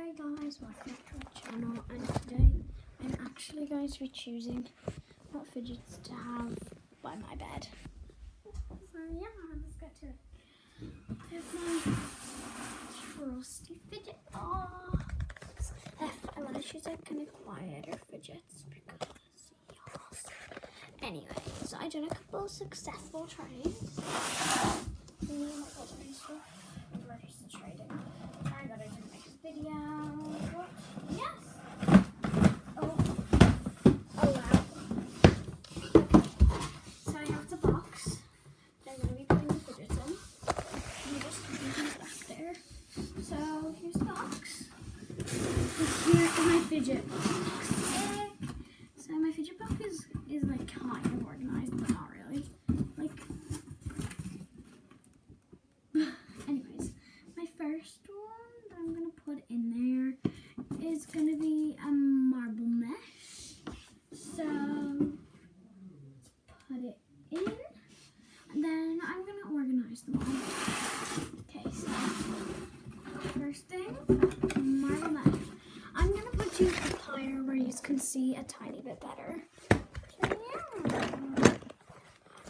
Hey guys, welcome back to our channel, and today I'm actually going to be choosing what fidgets to have by my bed. So yeah, let's get to it. I have my trusty fidget box. I want to choose like kind of quieter fidgets because yes. Anyway, so I've done a couple of successful trades. Me and my brother and stuff. We're just trading. I got it in my video. What? Yes. Oh wow. So I have the box. I'm going to be putting the fidgets in. And just putting things back there. So here's the box. And here is my fidget box. So my fidget box is like kind of organized, but not really. Like, anyways, my first one that I'm gonna put in there is gonna be a marble mesh. So put it in, and then I'm gonna organize them all. Okay, so first thing, marble mesh. I'm gonna put you up higher where you can see a tiny bit better. So yeah.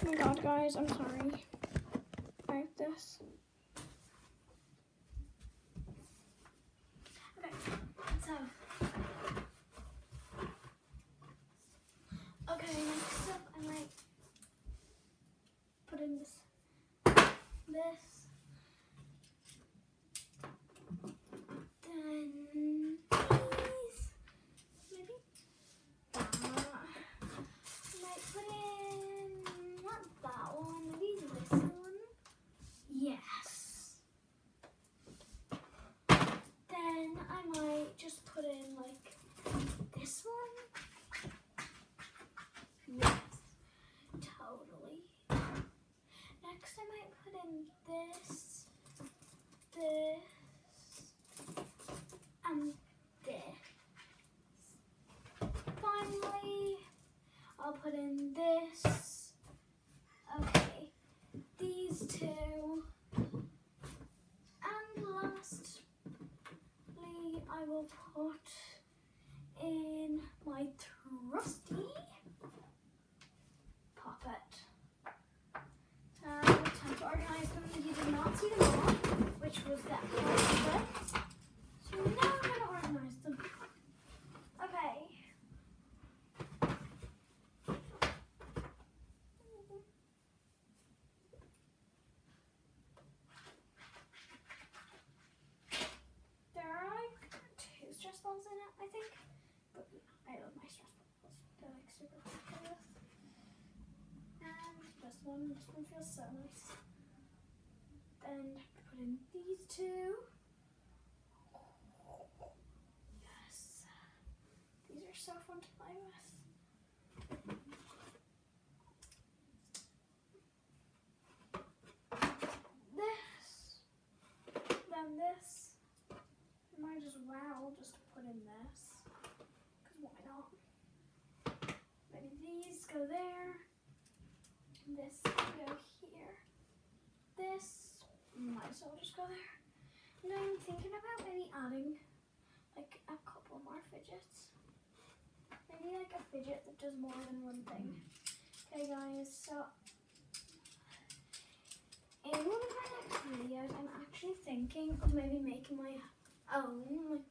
Oh my god, guys, I'm sorry about this. Okay, so next up I might put in this, then these, maybe that. I might put in, not that one, maybe this one. Yes. Then I might just put in like this one. Yes, totally. Next I might put in this, and this. Finally, I'll put in this. Okay, these two. And lastly, I will put in my trusty puppet. Time to organize them. You did not see them all, which was that part of it. So now I'm going to organize them. Okay. There are like 2 stress balls in it, I think. But I love my stress balls. They're like super fabulous. And this one feels so nice. Then put in these 2. Yes. These are so fun to play with. This. Then this. I might as well just put in this. Because why not? Maybe these go there. This go here. This might as well just go there. And I'm thinking about maybe adding like a couple more fidgets. Maybe like a fidget that does more than one thing. Okay guys, so in one of my next videos I'm actually thinking of maybe making my own,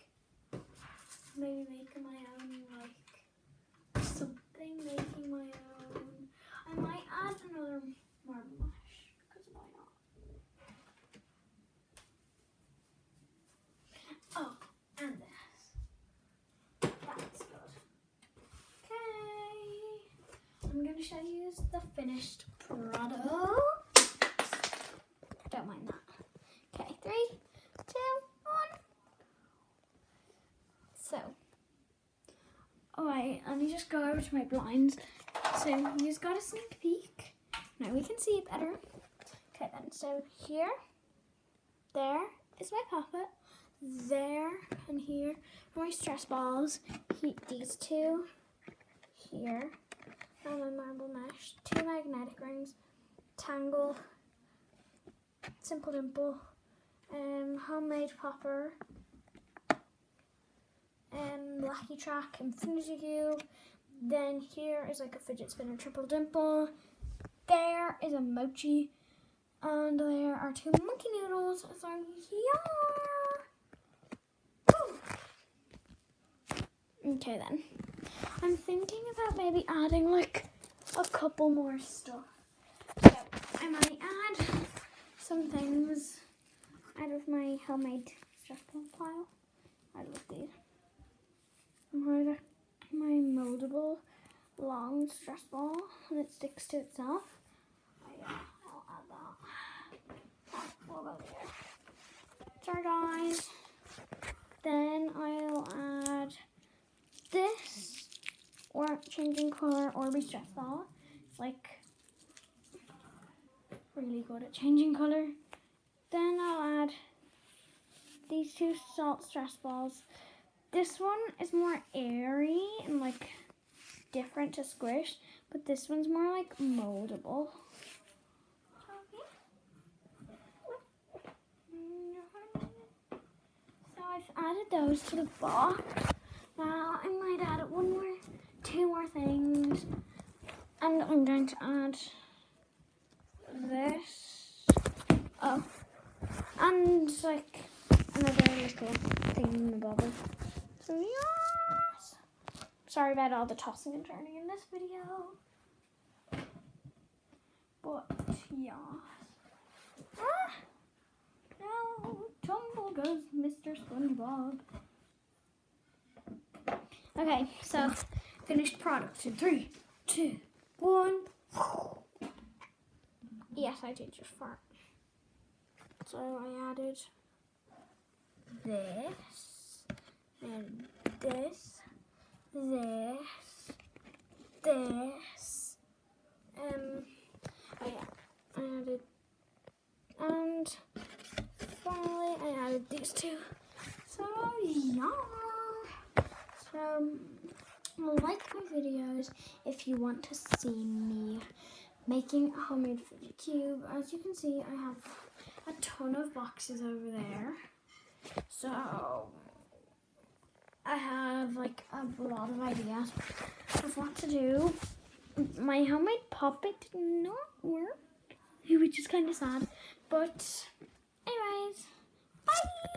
something, making my own. I might add another marble mesh, because why not? Oh, and this. That's good. Okay. I'm going to show you the finished product. Don't mind that. Okay, 3, 2, 1. So, alright, let me just go over to my blinds. So, you've got a sneak peek. Now we can see it better. Okay then, so here, there is my puppet. There and here are my stress balls. These 2 here. And my marble mesh. 2 magnetic rings. Tangle. Simple Dimple. Homemade popper. Lucky Track Infinity Cube. Then here is like a fidget spinner triple dimple. There is a mochi. And there are 2 monkey noodles. So yeah. Okay then. I'm thinking about maybe adding like a couple more stuff. So I might add some things out of my homemade stress ball pile. I love these. My moldable long stress ball, and it sticks to itself. Oh yeah, I'll add that. What about here? Sorry guys. Then I'll add this or changing color Orby stress ball. It's like really good at changing color. Then I'll add these 2 salt stress balls. This one is more airy and like different to squish, but this one's more like moldable. So I've added those to the box. Now I might add 2 more things, and I'm going to add this. Oh, and like another little thing in the bubble. So yes. Sorry about all the tossing and turning in this video. But yes. Now tumble goes Mr. SpongeBob. Okay, so finished product in 3, 2, 1. Yes, I did just fart. So I added this and this, this. Oh yeah, I added, and finally I added these 2. So yeah. So like my videos if you want to see me making a homemade fidget cube. As you can see, I have a ton of boxes over there. So I have like a lot of ideas of what to do. My homemade puppet did not work, which is kind of sad. But anyways, bye!